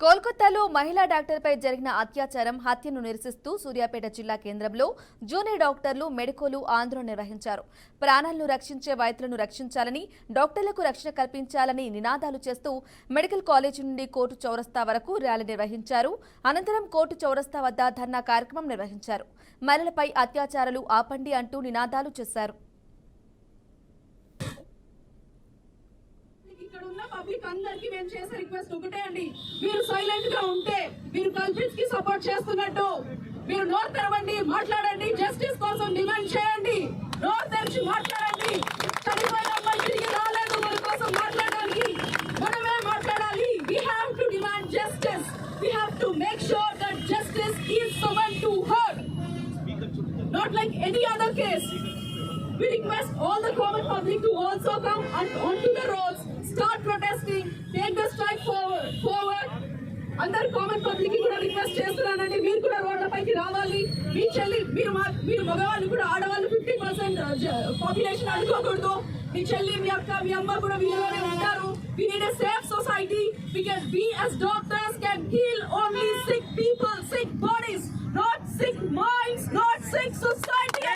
కోల్కతాలో మహిళా డాక్టర్పై జరిగిన అత్యాచారం హత్యను నిరసిస్తూ సూర్యాపేట జిల్లా కేంద్రంలో జూనియర్ డాక్టర్లు మెడికోలు ఆందోళన నిర్వహించారు. ప్రాణాలను రక్షించే వైద్యులను రక్షించాలని, డాక్టర్లకు రక్షణ కల్పించాలని నినాదాలు చేస్తూ మెడికల్ కాలేజీ నుండి కోర్టు చౌరస్తా వరకు ర్యాలీ నిర్వహించారు. అనంతరం కోర్టు చౌరస్తా వద్ద ధర్నా కార్యక్రమం నిర్వహించారు. మహిళలపై అత్యాచారాలు ఆపండి అంటూ నినాదాలు చేశారు. పబ్లిక్ అందరికి మేము చేసే రిక్వెస్ట్ ఒకటే అండి, మీరు సైలెంట్ గా ఉంటే మీరు కల్ప్రిట్స్ కి సపోర్ట్ చేస్తున్నట్టు. మీరు నోరు తెరవండి, మాట్లాడండి, జస్టిస్ కోసం డిమాండ్ చేయండి, నోరు తెరిచి మాట్లాడండి. చనిపోయిన అమ్మాయి తిరిగి రాలేదు మన కోసం మాట్లాడడానికి, మనమే మాట్లాడాలి. We have to demand justice. We have to make sure that justice is someone to her, not like any other case. We request all the common public to also come onto the roads, start protesting, take the strike forward. అందరు common public కూడా request చేస్తున్నానండి, మీరు కూడా రోడ్లపైకి రావాలి. మీ చెల్లి మీరు మగవాళ్ళు కూడా, ఆడవాళ్ళు 50% పాపులేషన్ అనుకోకూడదు. మీ చెల్లి, మీ అక్క, మీ అమ్మ కూడా వీళ్ళలోనే ఉంటారు. We need a safe society because we as doctors can heal only sick people, sick bodies, not sick minds, not sick society.